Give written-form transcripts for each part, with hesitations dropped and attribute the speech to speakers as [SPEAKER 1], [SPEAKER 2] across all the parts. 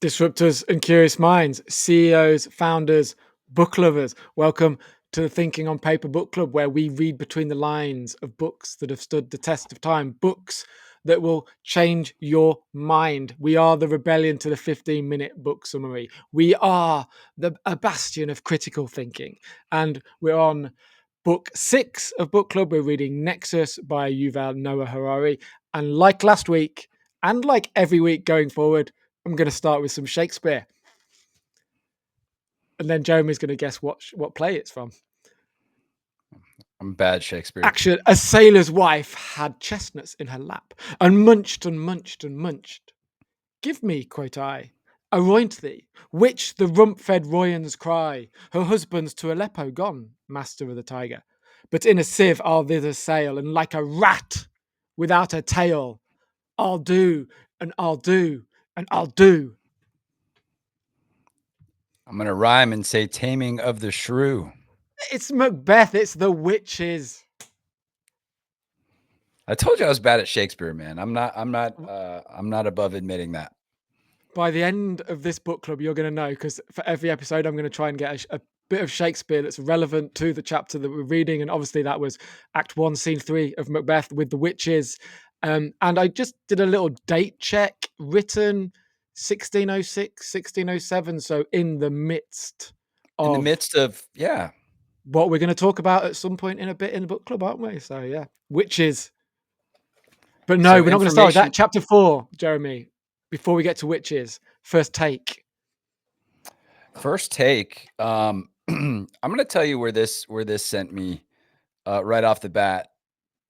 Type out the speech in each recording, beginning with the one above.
[SPEAKER 1] Disruptors and curious minds, CEOs, founders, book lovers, welcome to the Thinking on Paper Book Club, where we read between the lines of books that have stood the test of time, books that will change your mind. We are the rebellion to the 15-minute book summary. We are a bastion of critical thinking. And we're on book 6 of Book Club. We're reading Nexus by Yuval Noah Harari. And like last week, and like every week going forward, I'm going to start with some Shakespeare. And then Jeremy's going to guess what play it's from.
[SPEAKER 2] I'm bad Shakespeare.
[SPEAKER 1] Action. A sailor's wife had chestnuts in her lap and munched and munched and munched. Give me, quote I, aroint thee, which the rump-fed royans cry. Her husband's to Aleppo gone, master of the tiger. But in a sieve I'll thither sail, and like a rat without a tail, I'll do, and I'll do, and I'll do.
[SPEAKER 2] I'm going to rhyme and say Taming of the Shrew.
[SPEAKER 1] It's Macbeth. It's the witches.
[SPEAKER 2] I told you I was bad at Shakespeare, man. I'm not above admitting that.
[SPEAKER 1] By the end of this book club, you're going to know, because for every episode, I'm going to try and get a bit of Shakespeare that's relevant to the chapter that we're reading. And obviously that was Act 1, Scene 3 of Macbeth with the witches. And I just did a little date check, written 1606, 1607. So in the midst of
[SPEAKER 2] yeah,
[SPEAKER 1] what we're going to talk about at some point in a bit in the book club, aren't we? So yeah, witches. But no, we're not going to start with that. Chapter 4, Jeremy, before we get to witches, first take.
[SPEAKER 2] I'm going to tell you where this sent me right off the bat.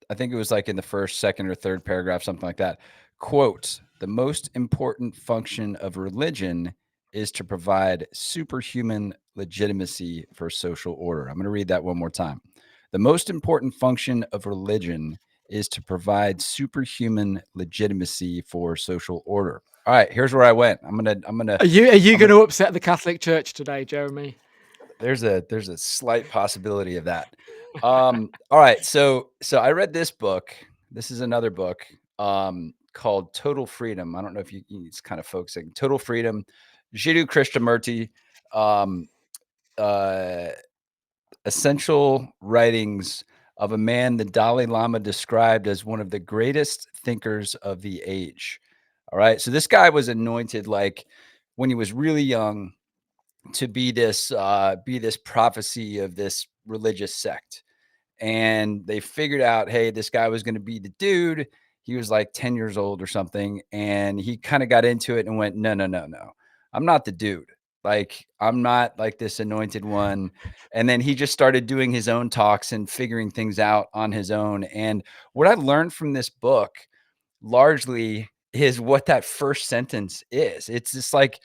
[SPEAKER 2] I think it was like in the first, second, or third paragraph, something like that. Quote, the most important function of religion is to provide superhuman legitimacy for social order. I'm going to read that one more time. The most important function of religion is to provide superhuman legitimacy for social order. All right, here's where I went. I'm gonna.
[SPEAKER 1] Are you going to upset the Catholic Church today, Jeremy?
[SPEAKER 2] There's a slight possibility of that. All right, so I read this book. This is another book called Total Freedom. I don't know if it's kind of focusing. Total Freedom, Jiddu Krishnamurti, essential writings of a man the Dalai Lama described as one of the greatest thinkers of the age. All right, so this guy was anointed like when he was really young to be this prophecy of this religious sect. And they figured out, hey, this guy was going to be the dude. He was like 10 years old or something. And he kind of got into it and went, no. I'm not the dude. Like, I'm not like this anointed one. And then he just started doing his own talks and figuring things out on his own. And what I learned from this book largely is what that first sentence is. It's just like,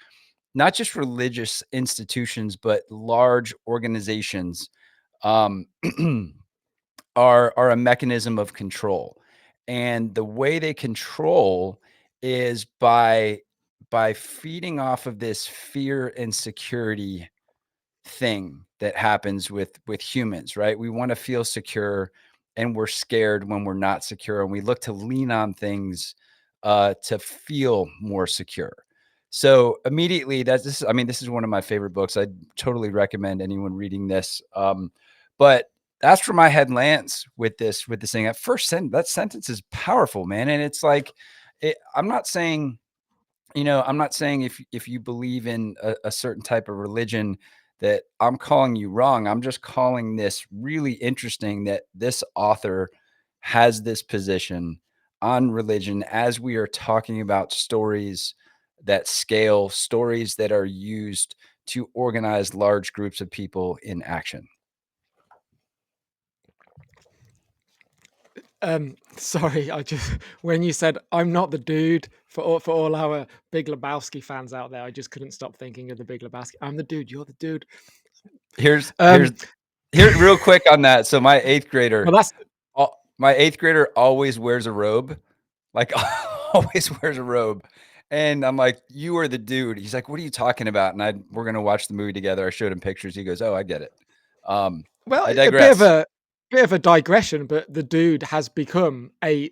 [SPEAKER 2] not just religious institutions, but large organizations are a mechanism of control. And the way they control is by feeding off of this fear and security thing that happens with humans, right? We want to feel secure and we're scared when we're not secure. And we look to lean on things to feel more secure. So immediately this is one of my favorite books. I totally recommend anyone reading this. But that's where my head lands with this thing. At first that sentence is powerful, man. And it's like, I'm not saying if you believe in a certain type of religion that I'm calling you wrong. I'm just calling this really interesting that this author has this position on religion as we are talking about stories that scale, stories that are used to organize large groups of people in action.
[SPEAKER 1] Sorry, when you said I'm not the dude, for all our Big Lebowski fans out there, I just couldn't stop thinking of the Big Lebowski. I'm the dude, you're the dude.
[SPEAKER 2] Here's real quick on that. So my eighth grader, always wears a robe, like always wears a robe. And I'm like, you are the dude. He's like, what are you talking about? And we're going to watch the movie together. I showed him pictures. He goes, oh, I get it.
[SPEAKER 1] Well,
[SPEAKER 2] I digress.
[SPEAKER 1] A bit of a digression, but the dude has become a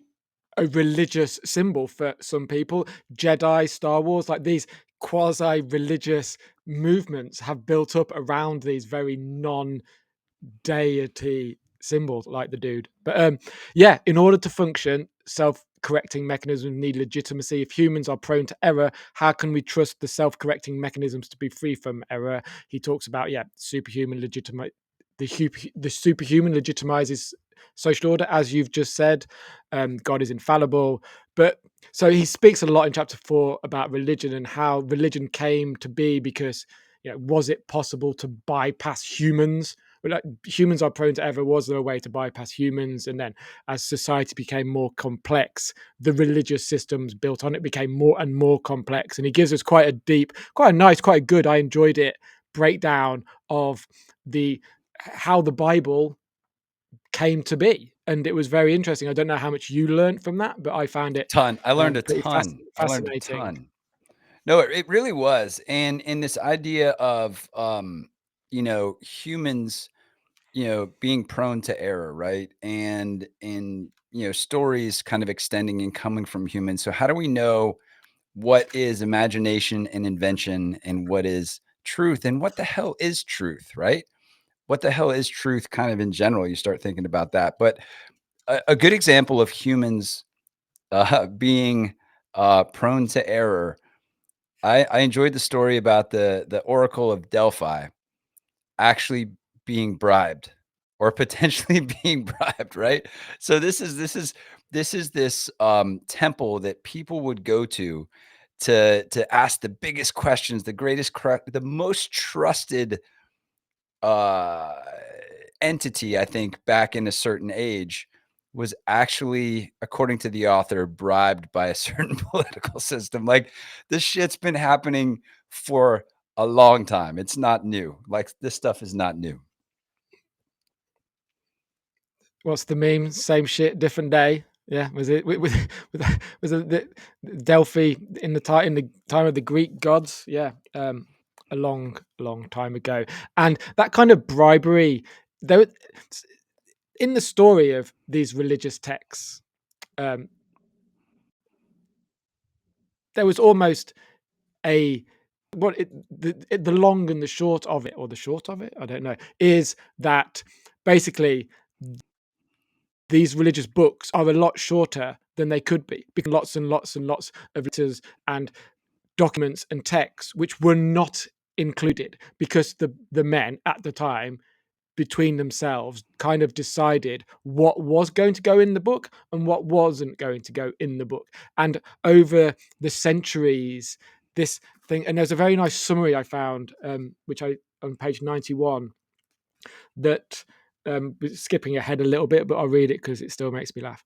[SPEAKER 1] religious symbol for some people. Jedi, Star Wars, like these quasi-religious movements have built up around these very non-deity symbols, like the dude. But yeah, in order to function, self-correcting mechanisms need legitimacy. If humans are prone to error, how can we trust the self-correcting mechanisms to be free from error? He talks about, yeah, superhuman legitimate. The superhuman legitimizes social order, as you've just said. God is infallible. But so he speaks a lot in chapter 4 about religion and how religion came to be because, was it possible to bypass humans? Like, humans are prone to error. Was there a way to bypass humans? And then as society became more complex, the religious systems built on it became more and more complex. And he gives us quite a deep, quite a nice, quite a good, I enjoyed it, breakdown of the how the Bible came to be. And it was very interesting. I don't know how much you learned from that, but I found it
[SPEAKER 2] Ton. I learned a
[SPEAKER 1] pretty
[SPEAKER 2] ton. I learned a
[SPEAKER 1] fascinating.
[SPEAKER 2] ton. No, it really was. And in this idea of humans, being prone to error, right? And in stories kind of extending and coming from humans. So how do we know what is imagination and invention and what is truth and what the hell is truth, right? What the hell is truth kind of in general? You start thinking about that. But a good example of humans being prone to error. I enjoyed the story about the Oracle of Delphi actually being bribed or potentially being bribed, right? So this temple that people would go to ask the biggest questions, the greatest, the most trusted uh, entity, I think, back in a certain age was actually, according to the author, bribed by a certain political system. Like this shit's been happening for a long time. It's not new. Like this stuff is not new.
[SPEAKER 1] What's the meme? Same shit, different day. Yeah, was it was it Delphi in the time of the Greek gods? Yeah, a long time ago. And that kind of bribery, there in the story of these religious texts, um, there was almost a the long and the short of it, or the short of it, I don't know, is that basically these religious books are a lot shorter than they could be, because lots and lots and lots of letters and documents and texts which were not included because the men at the time between themselves kind of decided what was going to go in the book and what wasn't going to go in the book. And over the centuries, this thing, and there's a very nice summary I found, which I on page 91, that skipping ahead a little bit, but I'll read it because it still makes me laugh.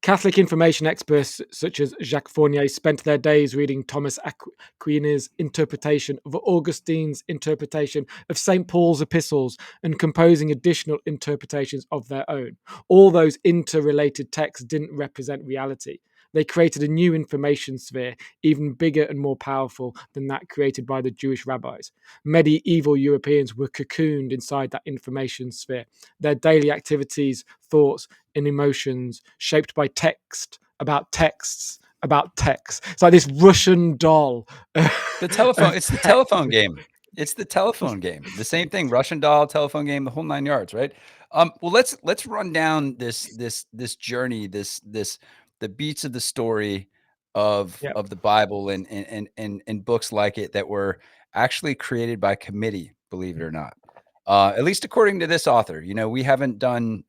[SPEAKER 1] Catholic information experts such as Jacques Fournier spent their days reading Thomas Aquinas' interpretation of Augustine's interpretation of St. Paul's epistles and composing additional interpretations of their own. All those interrelated texts didn't represent reality. They created a new information sphere, even bigger and more powerful than that created by the Jewish rabbis. Medieval Europeans were cocooned inside that information sphere. Their daily activities, thoughts, and emotions shaped by text about texts about text. It's like this Russian doll.
[SPEAKER 2] The telephone, it's the telephone game. It's the telephone game. The same thing, Russian doll, telephone game, the whole 9 yards, right? Well, let's run down this journey, the beats of the story
[SPEAKER 1] Yeah.
[SPEAKER 2] of the Bible and books like it that were actually created by committee, believe it or not. At least according to this author. I haven't done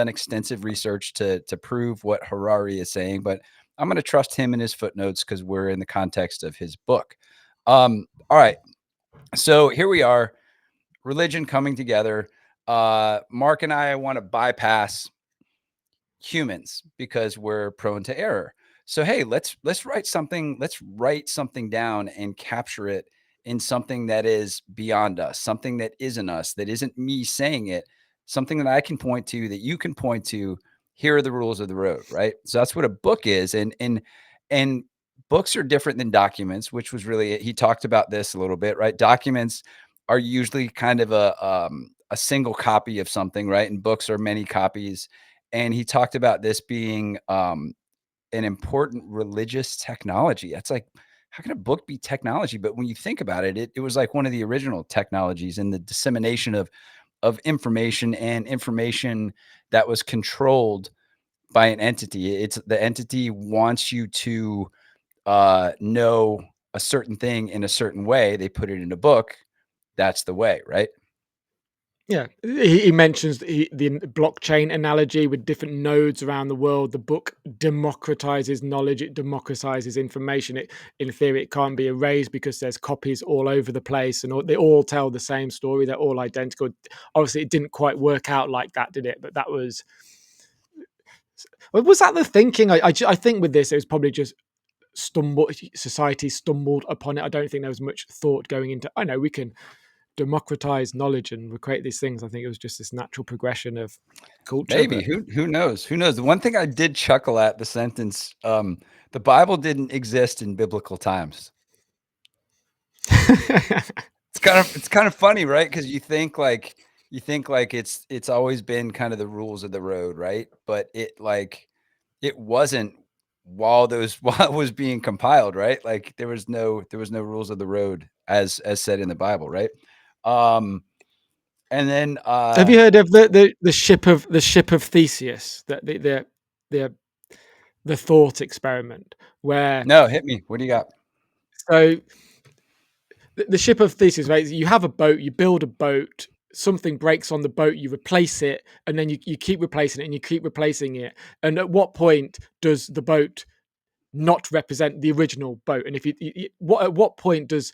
[SPEAKER 2] extensive research to prove what Harari is saying, but I'm going to trust him in his footnotes because we're in the context of his book. All right. So here we are, religion coming together. Mark and I want to bypass humans because we're prone to error. So hey, let's write something, down and capture it in something that is beyond us, something that isn't us, that isn't me saying it, something that I can point to, that you can point to. Here are the rules of the road, right? So that's what a book is. And books are different than documents, which was really, he talked about this a little bit, right? Documents are usually kind of a single copy of something, right? And books are many copies. And he talked about this being an important religious technology. That's like, how can a book be technology? But when you think about it, it was like one of the original technologies in the dissemination of information, and information that was controlled by an entity. It's the entity wants you to know a certain thing in a certain way. They put it in a book. That's the way, right?
[SPEAKER 1] Yeah, he mentions the blockchain analogy with different nodes around the world. The book democratizes knowledge. It democratizes information. In theory, it can't be erased because there's copies all over the place, and they all tell the same story. They're all identical. Obviously, it didn't quite work out like that, did it? But that was that the thinking. I think with this, it was probably just society stumbled upon it. I don't think there was much thought going into. I know we can democratize knowledge and we create these things. I think it was just this natural progression of culture.
[SPEAKER 2] Maybe.
[SPEAKER 1] But
[SPEAKER 2] Who knows? Who knows? The one thing I did chuckle at the sentence, the Bible didn't exist in biblical times. It's kind of funny, right? Because you think like it's always been kind of the rules of the road, right? But it wasn't while those while it was being compiled, right? Like there was no rules of the road as said in the Bible, right? Um, and then
[SPEAKER 1] have you heard of the ship of Theseus? The the thought experiment where
[SPEAKER 2] no, hit me. What do you got?
[SPEAKER 1] so the ship of Theseus, right? You have a boat, you build a boat, something breaks on the boat, you replace it, and then you keep replacing it and you keep replacing it. And at what point does the boat not represent the original boat? And if at what point does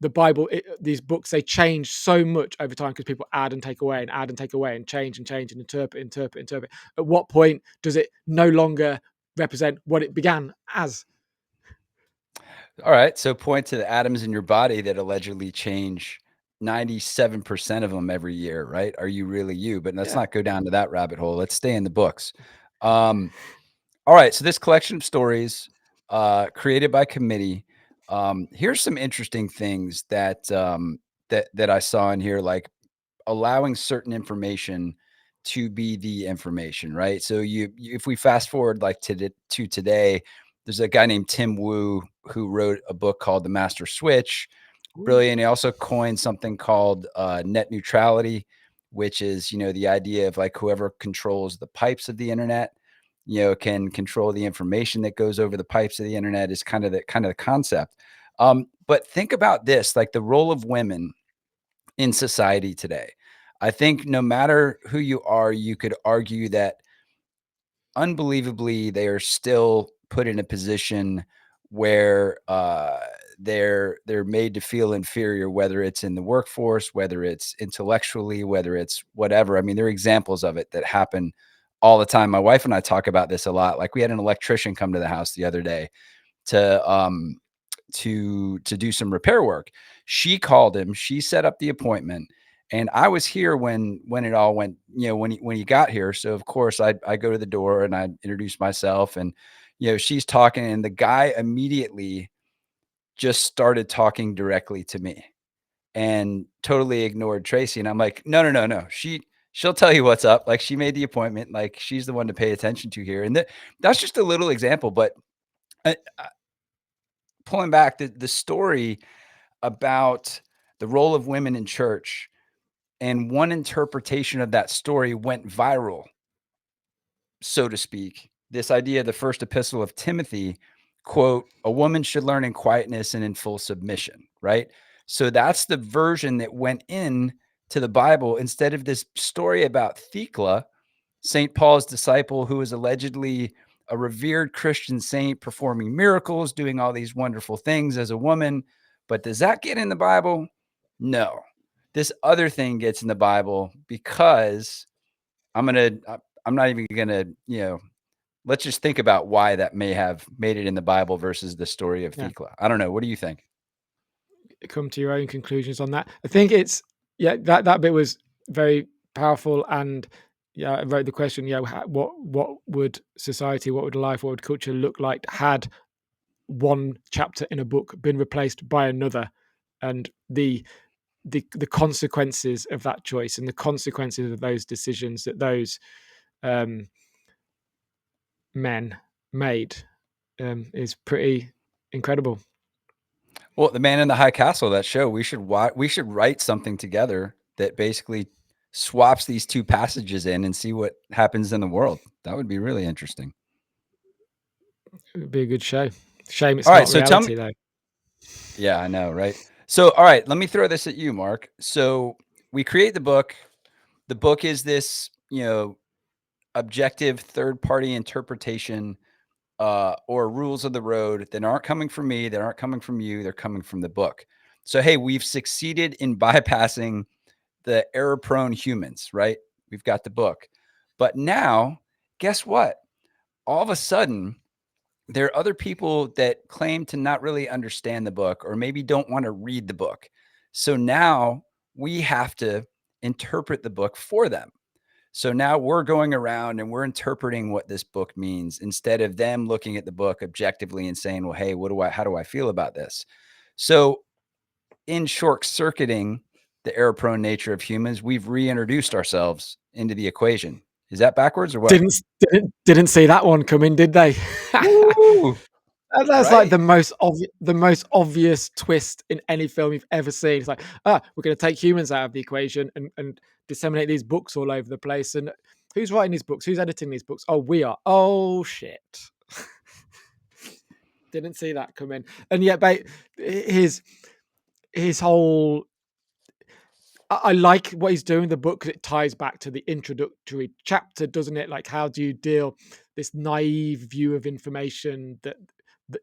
[SPEAKER 1] the Bible, these books, they change so much over time because people add and take away and add and take away and change and interpret. At what point does it no longer represent what it began as?
[SPEAKER 2] All right. So point to the atoms in your body that allegedly change 97% of them every year, right? Are you really you? But let's
[SPEAKER 1] Yeah.
[SPEAKER 2] not go down to that rabbit hole. Let's stay in the books. Um, all right. So this collection of stories created by committee. Here's some interesting things that I saw in here, like allowing certain information to be the information, right? So if we fast forward like to today, there's a guy named Tim Wu who wrote a book called The Master Switch.
[SPEAKER 1] Ooh.
[SPEAKER 2] Brilliant. He also coined something called net neutrality, which is, the idea of like whoever controls the pipes of the internet, can control the information that goes over the pipes of the internet is kind of the concept. But think about this, like the role of women in society today. I think no matter who you are, you could argue that unbelievably they are still put in a position where they're made to feel inferior, whether it's in the workforce, whether it's intellectually, whether it's whatever. I mean, there are examples of it that happen all the time. My wife and I talk about this a lot. Like we had an electrician come to the house the other day to to do some repair work. She called him, she set up the appointment, and I was here when it all went, when he got here. So of course I go to the door and I introduce myself, and she's talking, and the guy immediately just started talking directly to me and totally ignored Tracy. And I'm like, no, no, no, no. She'll tell you what's up. Like she made the appointment. Like she's the one to pay attention to here. And that's just a little example, but pulling back the story about the role of women in church, and one interpretation of that story went viral, so to speak. This idea of the first epistle of Timothy, quote, a woman should learn in quietness and in full submission, right? So that's the version that went in to the Bible instead of this story about Thecla, St. Paul's disciple, who is allegedly a revered Christian saint performing miracles, doing all these wonderful things as a woman. But does that get in the Bible? No. This other thing gets in the Bible because I'm not even gonna, let's just think about why that may have made it in the Bible versus the story of
[SPEAKER 1] Yeah.
[SPEAKER 2] Thecla. I don't know. What do you think?
[SPEAKER 1] Come to your own conclusions on that. I think it's that bit was very powerful. And yeah, I wrote the question, what would society, what would life, what would culture look like had one chapter in a book been replaced by another, and the consequences of that choice and the consequences of those decisions that those um, men made is pretty incredible.
[SPEAKER 2] Well, The Man in the High Castle, that show, we should write something together that basically swaps these two passages in and see what happens in the world. That would be really interesting.
[SPEAKER 1] It would be a good show. Shame it's
[SPEAKER 2] All right,
[SPEAKER 1] not
[SPEAKER 2] so tell me.
[SPEAKER 1] reality though.
[SPEAKER 2] Yeah, I know, right? So, all right, let me throw this at you, Mark. So, we create the book. The book is this, objective third-party interpretation or rules of the road that aren't coming from me, that aren't coming from you, they're coming from the book. So, hey, we've succeeded in bypassing the error-prone humans, right? We've got the book. But now, guess what? All of a sudden, there are other people that claim to not really understand the book or maybe don't want to read the book. So now we have to interpret the book for them. So now we're going around and we're interpreting what this book means instead of them looking at the book objectively and saying, well, hey, how do I feel about this? So in short circuiting the error prone nature of humans, we've reintroduced ourselves into the equation. Is that backwards or what?
[SPEAKER 1] Didn't see that one coming, did they?
[SPEAKER 2] Woo!
[SPEAKER 1] That's like
[SPEAKER 2] Right.
[SPEAKER 1] the most obvious twist in any film you've ever seen. It's like, we're going to take humans out of the equation and disseminate these books all over the place. And who's writing these books? Who's editing these books? Oh, we are. Oh shit! Didn't see that coming. And yet, his whole. I like what he's doing in the book because it ties back to the introductory chapter, doesn't it? Like, how do you deal this naive view of information that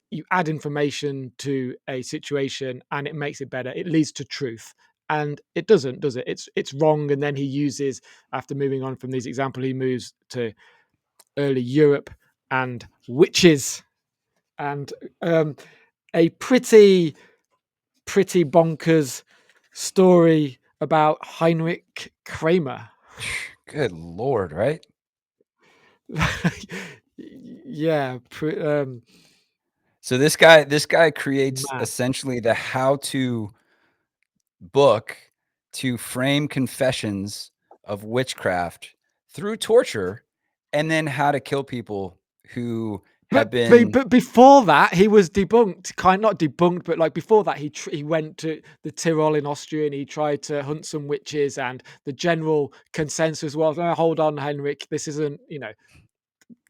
[SPEAKER 1] you add information to a situation and it makes it better. It leads to truth, and it doesn't, does it? It's wrong. And then he uses, after moving on from these examples, he moves to early Europe and witches and a pretty bonkers story about Heinrich Kramer.
[SPEAKER 2] Good Lord, right?
[SPEAKER 1] Yeah,
[SPEAKER 2] So this guy creates
[SPEAKER 1] mad.
[SPEAKER 2] essentially the how-to book to frame confessions of witchcraft through torture and then how to kill people who have been.
[SPEAKER 1] But before that, he was debunked. Kind not debunked, but like before that, he went to the Tyrol in Austria and he tried to hunt some witches. And the general consensus was, oh, "Hold on, Henrik, this isn't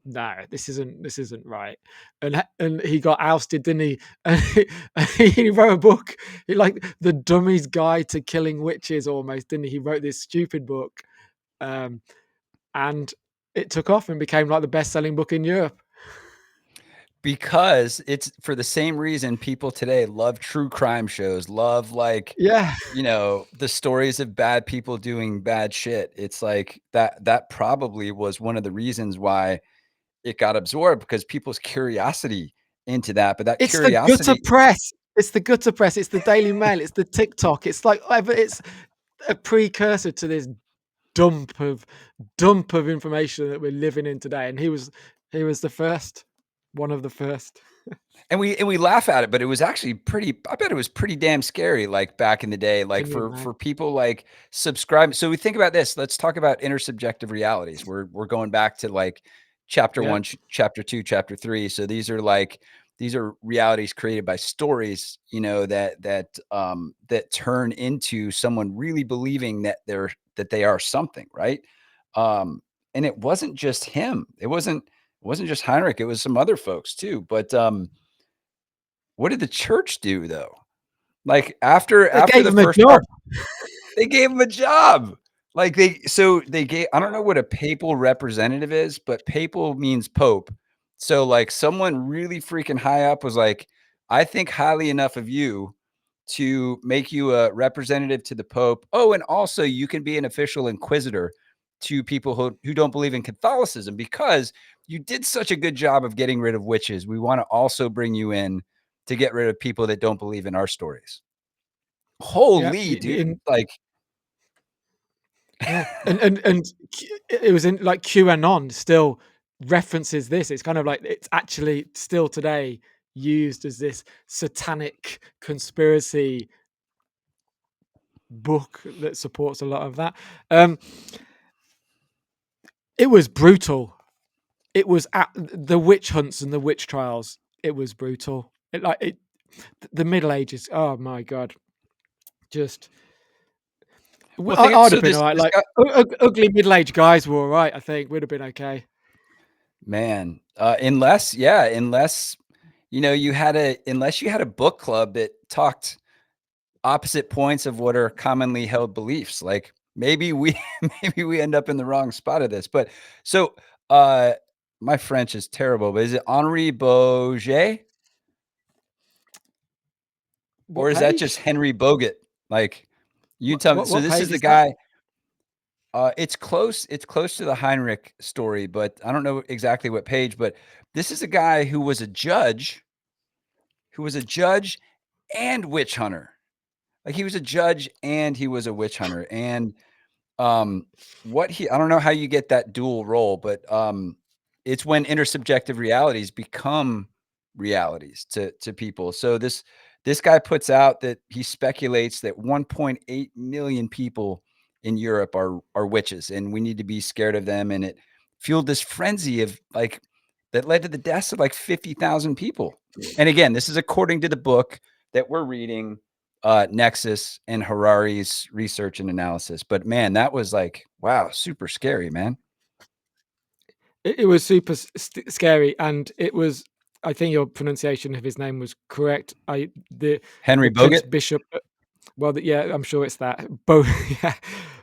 [SPEAKER 1] no, this isn't right." And he got ousted, didn't he? And he wrote a book, he like the dummy's guide to killing witches, almost, didn't he? He wrote this stupid book, um, and it took off and became like the best-selling book in Europe.
[SPEAKER 2] Because it's for the same reason people today love true crime shows, love
[SPEAKER 1] Yeah,
[SPEAKER 2] the stories of bad people doing bad shit. It's like that probably was one of the reasons why it got absorbed because people's curiosity into that. But that
[SPEAKER 1] it's the gutter
[SPEAKER 2] curiosity.
[SPEAKER 1] press. It's the gutter press. It's the Daily Mail. It's the TikTok. It's like whatever. It's a precursor to this dump of information that we're living in today. And he was the first, one of the first.
[SPEAKER 2] And we laugh at it, but it was actually pretty. I bet it was pretty damn scary, like back in the day, like
[SPEAKER 1] Can you
[SPEAKER 2] for
[SPEAKER 1] imagine?
[SPEAKER 2] people like subscribe. So we think about this. Let's talk about intersubjective realities. We're going back to like chapter
[SPEAKER 1] Yeah.
[SPEAKER 2] one, chapter two, chapter three. So these are realities created by stories, that turn into someone really believing that they are something, right? And it wasn't just him. It wasn't just Heinrich. It was some other folks too. But what did the church do though? Like
[SPEAKER 1] They
[SPEAKER 2] after
[SPEAKER 1] gave
[SPEAKER 2] the
[SPEAKER 1] him a
[SPEAKER 2] first
[SPEAKER 1] job.
[SPEAKER 2] part, they gave him a job. Like they gave, I don't know what a papal representative is, but papal means pope. So like someone really freaking high up was like, I think highly enough of you to make you a representative to the pope. Oh, and also you can be an official inquisitor to people who don't believe in Catholicism because you did such a good job of getting rid of witches. We want to also bring you in to get rid of people that don't believe in our stories.
[SPEAKER 1] Yeah.
[SPEAKER 2] Holy dude. Like
[SPEAKER 1] Yeah. And it was in like QAnon still references this. It's kind of like it's actually still today used as this satanic conspiracy book that supports a lot of that. Um, it was brutal. It was at the witch hunts and the witch trials. It was brutal. It like it. The Middle Ages. Oh my god, just
[SPEAKER 2] Well,
[SPEAKER 1] I'd have
[SPEAKER 2] so
[SPEAKER 1] been all right.
[SPEAKER 2] this
[SPEAKER 1] Like
[SPEAKER 2] guy,
[SPEAKER 1] ugly middle-aged guys were all right. I think would have been okay.
[SPEAKER 2] man, unless unless you had a book club that talked opposite points of what are commonly held beliefs. Like maybe we maybe we end up in the wrong spot of this. But so uh my French is terrible, but is it Henri Boget
[SPEAKER 1] What
[SPEAKER 2] or is that just
[SPEAKER 1] page?
[SPEAKER 2] Henry Bogut? Like you
[SPEAKER 1] What
[SPEAKER 2] tell me.
[SPEAKER 1] what,
[SPEAKER 2] So
[SPEAKER 1] what
[SPEAKER 2] this is
[SPEAKER 1] page
[SPEAKER 2] the
[SPEAKER 1] is that?
[SPEAKER 2] guy. It's close to the Heinrich story, but I don't know exactly what page. But this is a guy who was a judge and witch hunter. Like he was a judge and he was a witch hunter. And what he I don't know how you get that dual role, but it's when intersubjective realities become realities to people. So this guy puts out that he speculates that 1.8 million people in Europe are witches and we need to be scared of them. And it fueled this frenzy of like that led to the deaths of like 50,000 people. And again, this is according to the book that we're reading, Nexus and Harari's research and analysis. But man, that was like, wow, super scary, man.
[SPEAKER 1] It was super scary, and it was. I think your pronunciation of his name was correct. The
[SPEAKER 2] Henry
[SPEAKER 1] Prince
[SPEAKER 2] Bogut.
[SPEAKER 1] Bishop. Well, yeah, I'm sure it's that. Both. Yeah.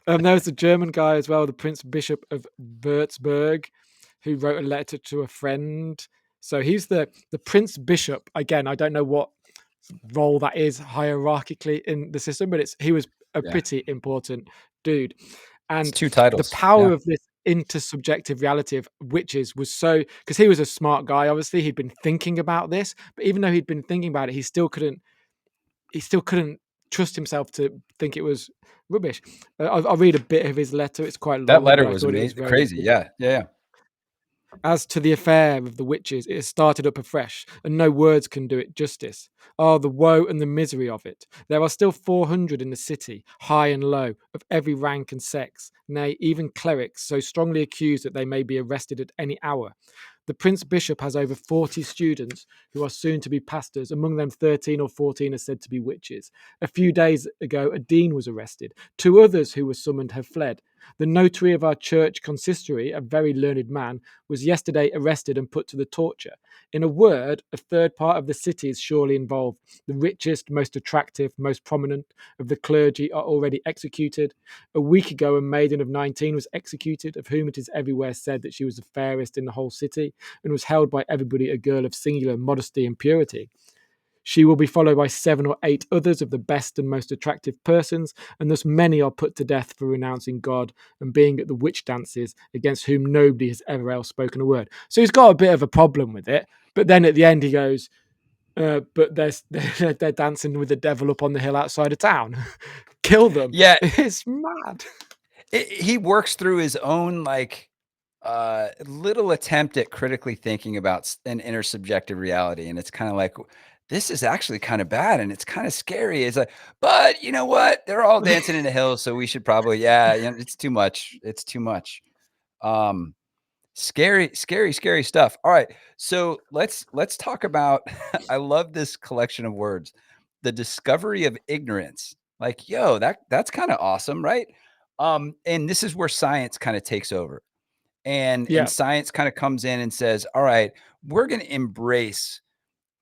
[SPEAKER 1] There was a German guy as well, the Prince Bishop of Würzburg, who wrote a letter to a friend. So he's the Prince Bishop. Again, I don't know what role that is hierarchically in the system, but he was a
[SPEAKER 2] Yeah.
[SPEAKER 1] pretty important dude.
[SPEAKER 2] It's
[SPEAKER 1] And
[SPEAKER 2] two
[SPEAKER 1] the
[SPEAKER 2] titles.
[SPEAKER 1] power
[SPEAKER 2] Yeah.
[SPEAKER 1] of this intersubjective reality of witches was so because he was a smart guy. Obviously, he'd been thinking about this, but even though he'd been thinking about it, he still couldn't trust himself to think it was rubbish. I'll read a bit of his letter. It's quite
[SPEAKER 2] That
[SPEAKER 1] long, but
[SPEAKER 2] letter
[SPEAKER 1] I
[SPEAKER 2] was
[SPEAKER 1] thought it was
[SPEAKER 2] amazing.
[SPEAKER 1] very
[SPEAKER 2] Crazy.
[SPEAKER 1] good.
[SPEAKER 2] Yeah. Yeah. Yeah.
[SPEAKER 1] As to the affair of the witches, it has started up afresh, and no words can do it justice. Oh, the woe and the misery of it! There are still 400 in the city, high and low, of every rank and sex, nay, even clerics, so strongly accused that they may be arrested at any hour. The Prince Bishop has over 40 students who are soon to be pastors. Among them, 13 or 14 are said to be witches. A few days ago, a dean was arrested. Two others who were summoned have fled. The notary of our church consistory, a very learned man, was yesterday arrested and put to the torture. In a word, a third part of the city is surely involved. The richest, most attractive, most prominent of the clergy are already executed. A week ago, a maiden of 19 was executed, of whom it is everywhere said that she was the fairest in the whole city, and was held by everybody a girl of singular modesty and purity. She will be followed by 7 or 8 others of the best and most attractive persons, and thus many are put to death for renouncing God and being at the witch dances, against whom nobody has ever else spoken a word. So he's got a bit of a problem with it, but then at the end he goes, but they're dancing with the devil up on the hill outside of town. Kill them.
[SPEAKER 2] Yeah.
[SPEAKER 1] It's mad.
[SPEAKER 2] He works through his own like little attempt at critically thinking about an intersubjective reality. And it's kind of like, this is actually kind of bad and it's kind of scary. It's like, but you know what? They're all dancing in the hills. So we should probably, yeah, it's too much. It's too much. Um, Scary, scary, scary stuff. All right. So let's talk about I love this collection of words. The discovery of ignorance. Like, yo, that's kind of awesome, right? And this is where science kind of takes over. And
[SPEAKER 1] Yeah.
[SPEAKER 2] science kind of comes in and says, all right, we're going to embrace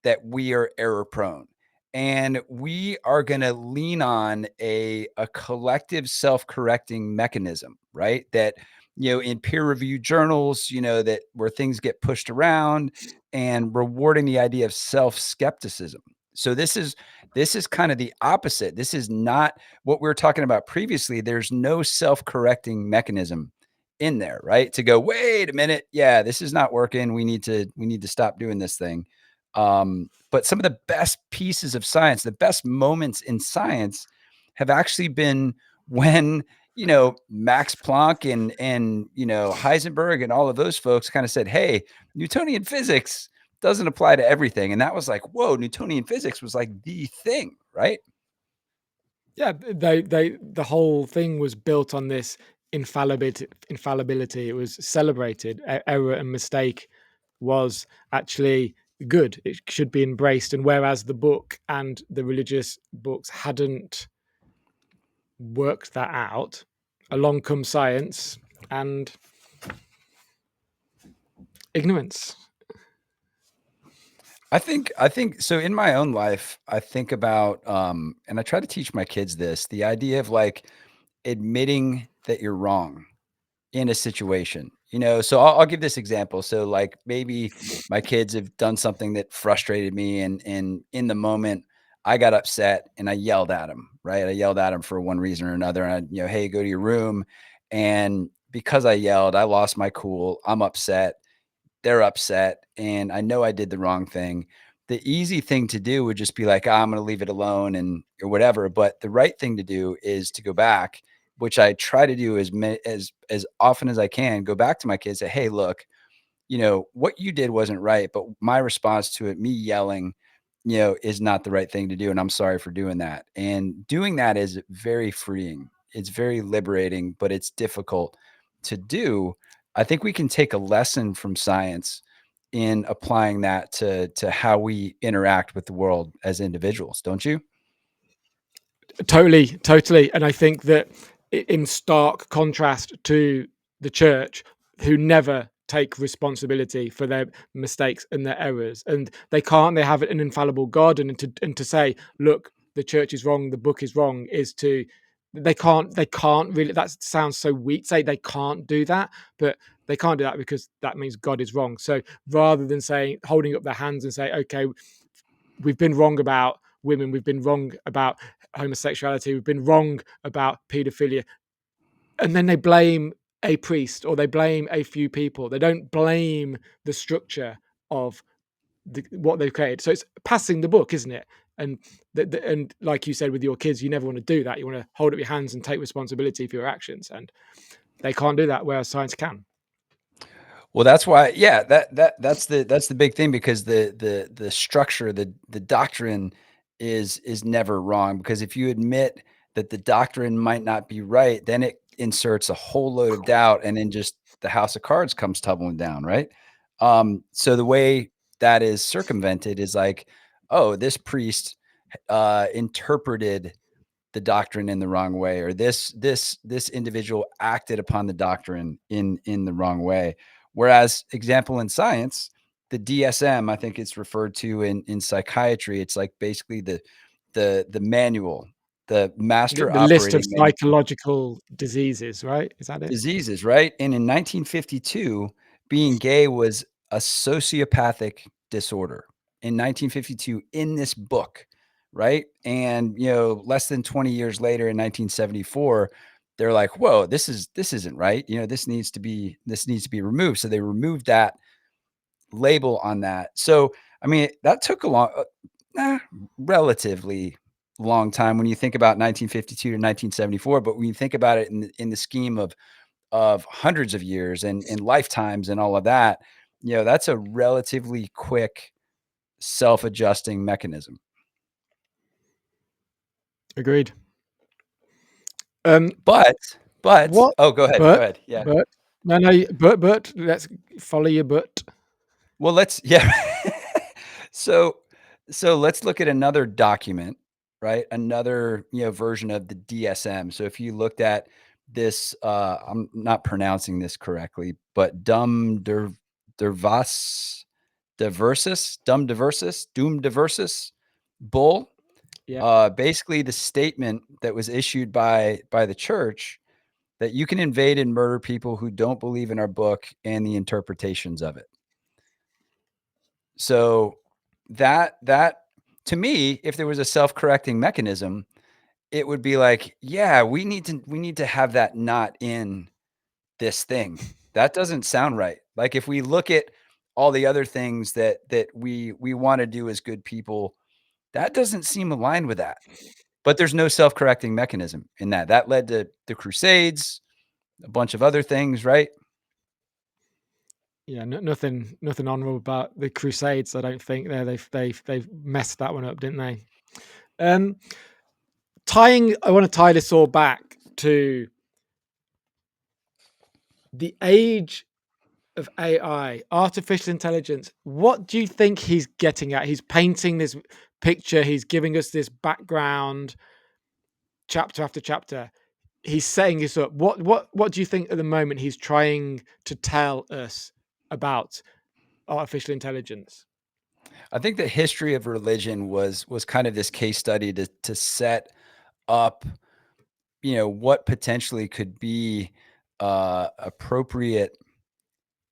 [SPEAKER 2] that we are error prone and we are going to lean on a collective self-correcting mechanism, right? That in peer reviewed journals, that where things get pushed around and rewarding the idea of self-skepticism. So this is kind of the opposite. This is not what we were talking about previously. There's no self-correcting mechanism in there, right? To go, wait a minute, yeah, this is not working. We need to stop doing this thing. But some of the best pieces of science, the best moments in science have actually been when, Max Planck and Heisenberg and all of those folks kind of said, hey, Newtonian physics doesn't apply to everything. And that was like, whoa, Newtonian physics was like the thing, right?
[SPEAKER 1] Yeah, the whole thing was built on this infallibility. It was celebrated. Error and mistake was actually good. It should be embraced. And whereas the book and the religious books hadn't worked that out, along comes science and ignorance.
[SPEAKER 2] I think so in my own life, I think about and I try to teach my kids this, the idea of like admitting that you're wrong in a situation. So I'll give this example. So like maybe my kids have done something that frustrated me and in the moment I got upset and I yelled at them, right? I yelled at them for one reason or another. And hey, go to your room. And because I yelled, I lost my cool. I'm upset. They're upset and I know I did the wrong thing. The easy thing to do would just be like, "Ah, I'm going to leave it alone and or whatever." But the right thing to do is to go back, which I try to do as often as I can, go back to my kids, say, "Hey, look, what you did wasn't right, but my response to it, me yelling, is not the right thing to do. And I'm sorry for doing that." And doing that is very freeing. It's very liberating, but it's difficult to do. I think we can take a lesson from science in applying that to how we interact with the world as individuals, don't you?
[SPEAKER 1] Totally. And I think that in stark contrast to the church, who never take responsibility for their mistakes and their errors, and they have an infallible God, and to say, look, the church is wrong, the book is wrong, is to they can't really. That sounds so weak. Say they can't do that, but they can't do that because that means God is wrong. So rather than saying, holding up their hands and say, okay, we've been wrong about women, we've been wrong about homosexuality, we've been wrong about paedophilia, and then they blame a priest or they blame a few people. They don't blame the structure of what they've created. So it's passing the book, isn't it? And and like you said with your kids, you never want to do that. You want to hold up your hands and take responsibility for your actions, and they can't do that, whereas science can.
[SPEAKER 2] Well, that's why, yeah, that's the big thing because the structure, the doctrine is never wrong because if you admit that the doctrine might not be right, then it inserts a whole load of doubt and then just the house of cards comes tumbling down, right? So the way that is circumvented is like, oh, this priest interpreted the doctrine in the wrong way, or this individual acted upon the doctrine in the wrong way. Whereas, example in science, the DSM, I think it's referred to in psychiatry. It's like basically the manual, the master
[SPEAKER 1] The list of
[SPEAKER 2] operating manual
[SPEAKER 1] psychological diseases, right? Is that it?
[SPEAKER 2] diseases, right? And in 1952, being gay was a sociopathic disorder. In 1952, in this book, right? And less than 20 years later, in 1974, they're like, "Whoa, this isn't right. This needs to be removed." So they removed that label on that. So I mean, that took a relatively long time when you think about 1952 to 1974. But when you think about it in the scheme of hundreds of years and lifetimes and all of that, that's a relatively quick self-adjusting mechanism.
[SPEAKER 1] Agreed. Um,
[SPEAKER 2] But
[SPEAKER 1] what?
[SPEAKER 2] oh, go ahead. Go
[SPEAKER 1] But
[SPEAKER 2] ahead. Yeah.
[SPEAKER 1] but no, but let's follow your but.
[SPEAKER 2] Well, let's yeah. So let's look at another document, right? Another, version of the DSM. So if you looked at this, I'm not pronouncing this correctly, but Dervas Doom Diversus Bull.
[SPEAKER 1] Yeah.
[SPEAKER 2] Basically the statement that was issued by the church that you can invade and murder people who don't believe in our book and the interpretations of it. So that to me, if there was a self-correcting mechanism, it would be like, yeah, we need to have that not in this thing. That doesn't sound right. Like if we look at all the other things that we want to do as good people, that doesn't seem aligned with that. But there's no self-correcting mechanism in that. That led to the Crusades, a bunch of other things, right?
[SPEAKER 1] Yeah, nothing honourable about the Crusades. I don't think they've messed that one up, didn't they? Um, I want to tie this all back to the age of AI, artificial intelligence, what do you think he's getting at? He's painting this picture, he's giving us this background chapter after chapter. He's setting us up. What do you think at the moment he's trying to tell us about artificial intelligence?
[SPEAKER 2] I think the history of religion was kind of this case study to set up, what potentially could be appropriate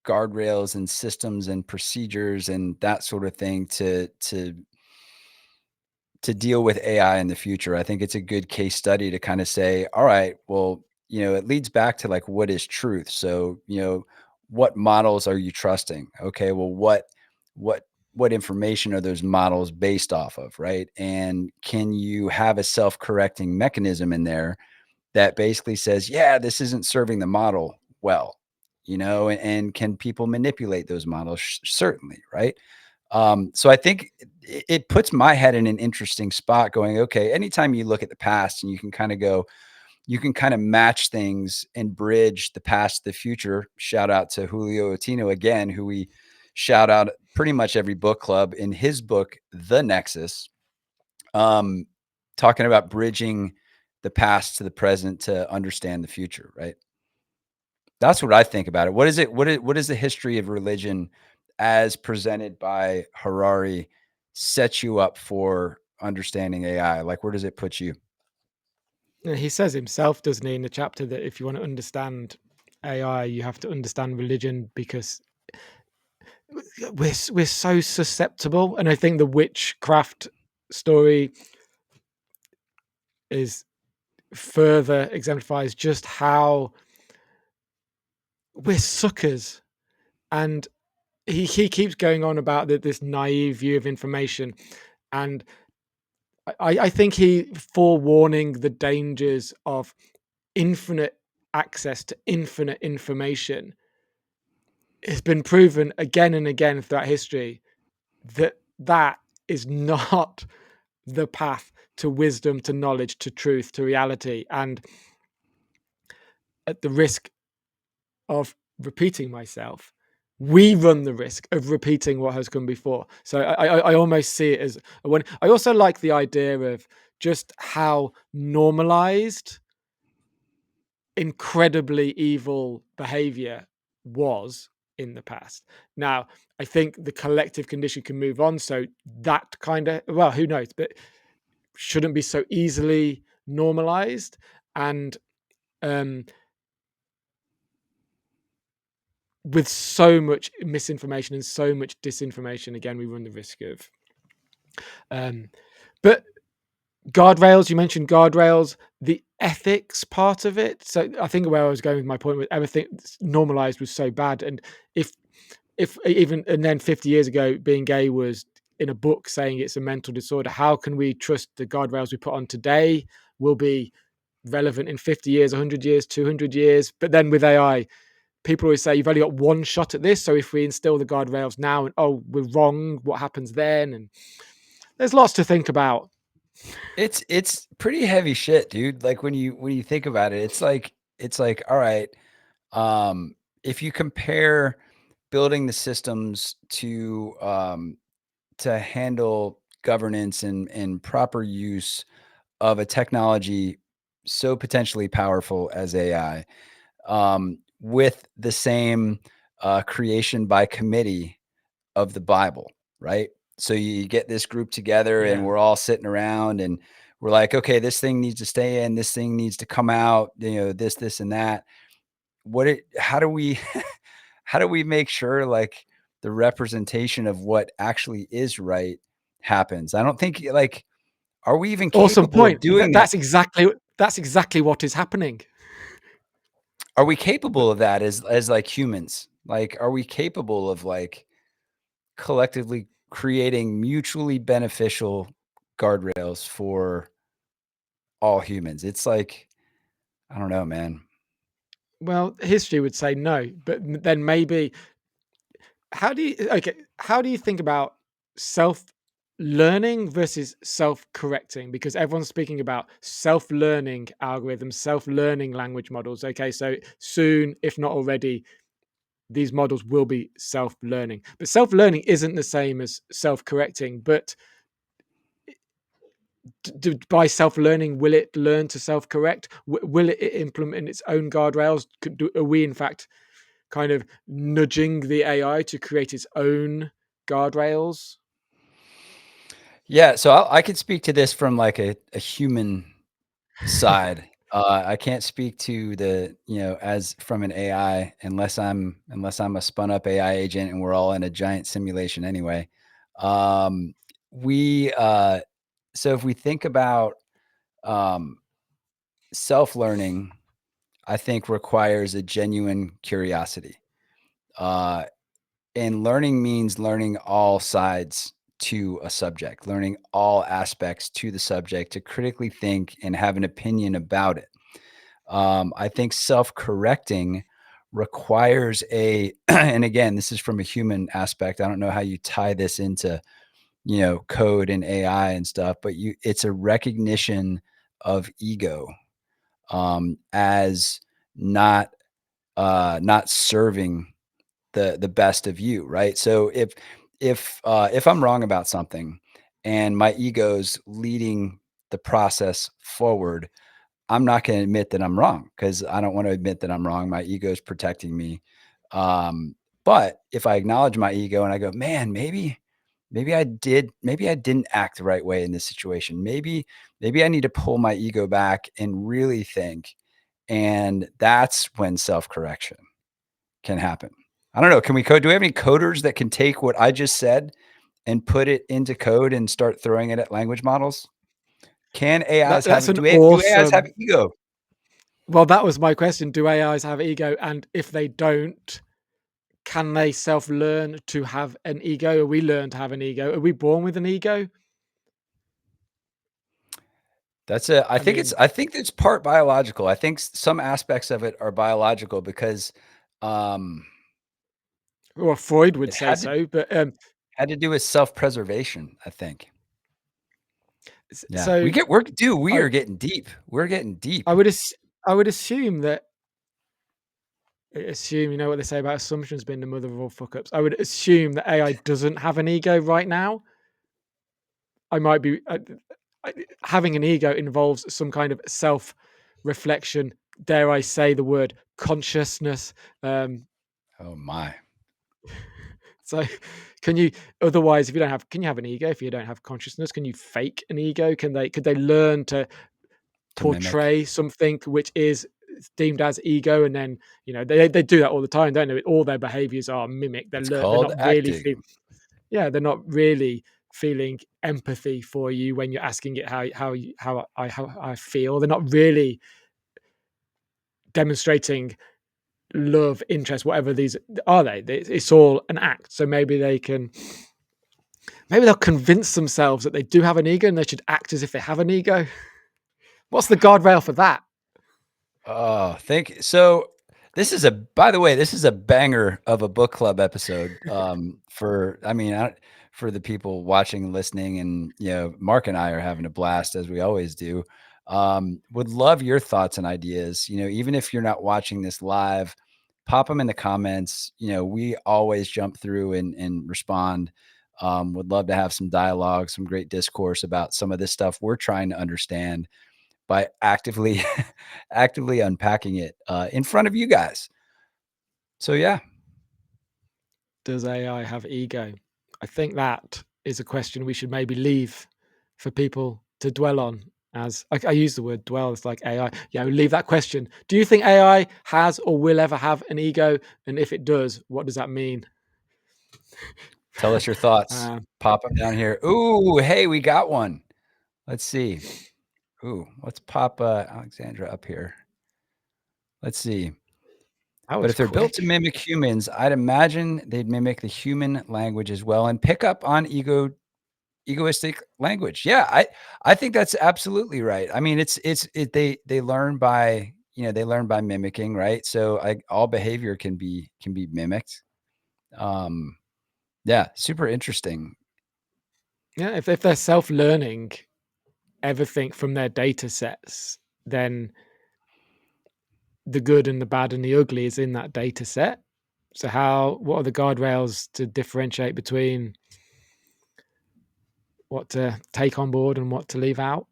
[SPEAKER 2] guardrails and systems and procedures and that sort of thing to deal with AI in the future. I think it's a good case study to kind of say, all right, well, it leads back to like what is truth. So, what models are you trusting? Okay, well, what what information are those models based off of, right? And can you have a self-correcting mechanism in there that basically says, yeah, this isn't serving the model well, and can people manipulate those models? Certainly, right? So I think it puts my head in an interesting spot going, okay, anytime you look at the past and you can kind of go, you can kind of match things and bridge the past to the future. Shout out to Julio Otino again, who we shout out pretty much every book club in his book, The Nexus, um, talking about bridging the past to the present to understand the future, right? That's what I think about it. What is the history of religion as presented by Harari set you up for understanding AI? Like, where does it put you?
[SPEAKER 1] He says himself, doesn't he, in the chapter that if you want to understand AI, you have to understand religion because we're so susceptible. And I think the witchcraft story is further exemplifies just how we're suckers. And he keeps going on about this naive view of information, and I think he forewarning the dangers of infinite access to infinite information. It's been proven again and again throughout history that that is not the path to wisdom, to knowledge, to truth, to reality. And at the risk of repeating myself, we run the risk of repeating what has come before. So I almost see it as when I also like the idea of just how normalized incredibly evil behavior was in the past. Now, I think the collective condition can move on. So that kind of, well, who knows, but shouldn't be so easily normalized. And um, with so much misinformation and so much disinformation, again, we run the risk of. Um, but guardrails, you mentioned guardrails, the ethics part of it. So I think where I was going with my point was everything normalized was so bad. And if even and then 50 years ago, being gay was in a book saying it's a mental disorder, how can we trust the guardrails we put on today will be relevant in 50 years, 100 years, 200 years? But then with AI, people always say you've only got one shot at this. So if we instill the guardrails now and oh, we're wrong, what happens then? And there's lots to think about.
[SPEAKER 2] It's pretty heavy shit, dude. Like when you think about it, it's like, all right, if you compare building the systems to handle governance and proper use of a technology so potentially powerful as AI, with the same creation by committee of the Bible, right? So you get this group together and
[SPEAKER 1] Yeah.
[SPEAKER 2] we're all sitting around and we're like, okay, this thing needs to stay in, this thing needs to come out, this and that. How do we how do we make sure like the representation of what actually is right happens? I don't think like are we even
[SPEAKER 1] Awesome
[SPEAKER 2] capable of
[SPEAKER 1] point.
[SPEAKER 2] doing that?
[SPEAKER 1] That's exactly what is happening.
[SPEAKER 2] Are we capable of that as like humans? Like, are we capable of like collectively creating mutually beneficial guardrails for all humans? It's like, I don't know, man.
[SPEAKER 1] Well, history would say no, but then maybe how do you think about self learning versus self correcting? Because everyone's speaking about self learning algorithms, self learning language models. Okay, so soon, if not already, these models will be self-learning. But self-learning isn't the same as self-correcting. But by self-learning, will it learn to self-correct? Will it implement its own guardrails? Are we, in fact, kind of nudging the AI to create its own guardrails?
[SPEAKER 2] Yeah, so I could speak to this from like a human side. I can't speak to the, as from an AI unless I'm a spun up AI agent and we're all in a giant simulation anyway. Um, we so if we think about self-learning, I think requires a genuine curiosity. Uh, and learning means learning all sides to a subject, learning all aspects to the subject to critically think and have an opinion about it. I think self-correcting requires a and again, this is from a human aspect. I don't know how you tie this into, code and AI and stuff, but it's a recognition of ego, as not not serving the best of you, right? So if I'm wrong about something and my ego's leading the process forward, I'm not going to admit that I'm wrong because I don't want to admit that I'm wrong. My ego is protecting me. Um, but if I acknowledge my ego and I go, man, maybe I didn't act the right way in this situation. Maybe I need to pull my ego back and really think. And that's when self-correction can happen. I don't know. Can we code? Do we have any coders that can take what I just said and put it into code and start throwing it at language models? Can AIs
[SPEAKER 1] That's
[SPEAKER 2] have
[SPEAKER 1] an
[SPEAKER 2] do AIs have
[SPEAKER 1] awesome.
[SPEAKER 2] ego?
[SPEAKER 1] Well, that was my question. Do AIs have ego? And if they don't, can they self-learn to have an ego? Are we learn to have an ego? Are we born with an ego? I mean,
[SPEAKER 2] I think it's part biological. I think some aspects of it are biological because um
[SPEAKER 1] well, Freud would
[SPEAKER 2] it
[SPEAKER 1] say so, but
[SPEAKER 2] had to do with self-preservation, I think. Yeah.
[SPEAKER 1] so
[SPEAKER 2] We
[SPEAKER 1] I,
[SPEAKER 2] are getting deep. We're getting deep.
[SPEAKER 1] I would I would assume that assume, you know what they say about assumptions being the mother of all fuck ups. I would assume that AI doesn't have an ego right now. I might be having an ego involves some kind of self reflection. Dare I say the word consciousness? Um,
[SPEAKER 2] Oh my.
[SPEAKER 1] so, can you? Otherwise, if you don't have, can you have an ego if you don't have consciousness? Can you fake an ego? Can they? Could they learn to
[SPEAKER 2] To mimic.
[SPEAKER 1] portray something which is deemed as ego, and then they do that all the time, don't they? All their behaviors are mimic.
[SPEAKER 2] It's
[SPEAKER 1] They're
[SPEAKER 2] called
[SPEAKER 1] not really
[SPEAKER 2] acting.
[SPEAKER 1] yeah, they're not really feeling empathy for you when you're asking it how I feel. They're not really demonstrating love, interest, whatever these are. It's all an act. So maybe they'll convince themselves that they do have an ego and they should act as if they have an ego. What's the guardrail for that?
[SPEAKER 2] Oh, thank so by the way, this is a banger of a book club episode, for I mean, for the people watching and listening and, Mark and I are having a blast as we always do. Would love your thoughts and ideas, even if you're not watching this live, pop them in the comments. We always jump through and respond. Would love to have some dialogue, some great discourse about some of this stuff we're trying to understand by actively actively unpacking it, in front of you guys. So, yeah.
[SPEAKER 1] Does AI have ego? I think that is a question we should maybe leave for people to dwell on. As I use the word dwell, it's like AI. Yeah, we'll leave that question. Do you think AI has or will ever have an ego? And if it does, what does that mean?
[SPEAKER 2] Tell us your thoughts.
[SPEAKER 1] Um,
[SPEAKER 2] Pop them down here. Ooh, hey, we got one. Let's see. Ooh, let's pop, Alexandra up here. Let's see.
[SPEAKER 1] that
[SPEAKER 2] But
[SPEAKER 1] was
[SPEAKER 2] if they're built to
[SPEAKER 1] quick.
[SPEAKER 2] mimic humans, I'd imagine they'd mimic the human language as well and pick up on egoistic language. Yeah, I think that's absolutely right. I mean, they learn by, they learn by mimicking, right? So all behavior can be mimicked. Um, yeah, super interesting.
[SPEAKER 1] Yeah, if they're self-learning everything from their data sets, then the good and the bad and the ugly is in that data set. So what are the guardrails to differentiate between what to take on board and what to leave out?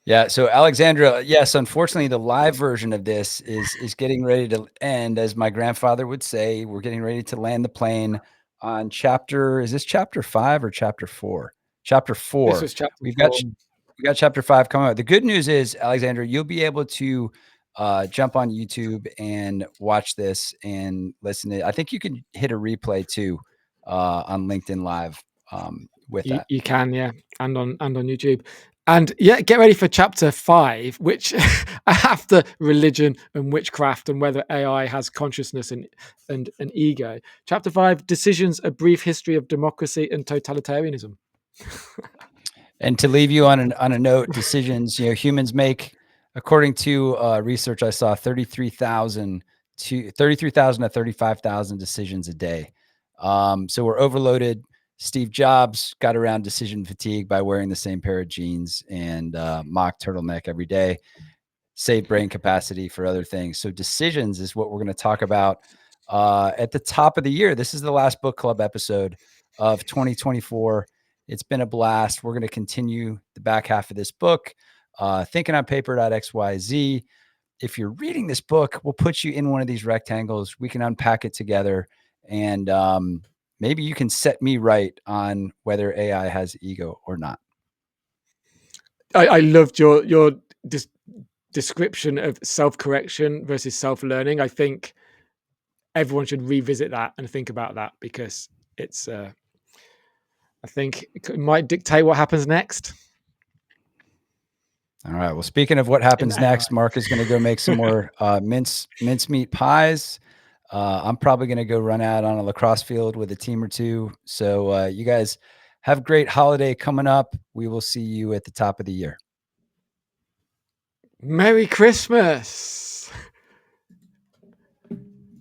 [SPEAKER 2] Yeah. So Alexandra, yes, unfortunately, the live version of this is getting ready to end. As my grandfather would say, we're getting ready to land the plane on chapter. Is this chapter 5 or chapter 4? Chapter
[SPEAKER 1] This
[SPEAKER 2] 4.
[SPEAKER 1] was chapter
[SPEAKER 2] We've got
[SPEAKER 1] 4.
[SPEAKER 2] we got chapter 5 coming out. The good news is, Alexandra, you'll be able to jump on YouTube and watch this and listen to it. I think you can hit a replay too on LinkedIn Live with that.
[SPEAKER 1] You can, yeah, and on YouTube. And yeah, get ready for chapter 5, which after religion and witchcraft and whether AI has consciousness and an ego. Chapter 5, decisions: a brief history of democracy and totalitarianism.
[SPEAKER 2] And to leave you on a note, decisions, humans make, according to research I saw, 33,000 to 35,000 decisions a day. So we're overloaded. Steve Jobs got around decision fatigue by wearing the same pair of jeans and mock turtleneck every day. Save brain capacity for other things. So decisions is what we're going to talk about at the top of the year. This is the last book club episode of 2024. It's been a blast. We're going to continue the back half of this book, thinking on paper.xyz. If you're reading this book, we'll put you in one of these rectangles. We can unpack it together, and maybe you can set me right on whether AI has ego or not.
[SPEAKER 1] I loved your description of self-correction versus self-learning. I think everyone should revisit that and think about that, because it's I think it might dictate what happens next.
[SPEAKER 2] All right. Well, speaking of what happens next, Mark is going to go make some more mincemeat pies. I'm probably going to go run out on a lacrosse field with a team or two. So you guys have a great holiday coming up. We will see you at the top of the year.
[SPEAKER 1] Merry Christmas.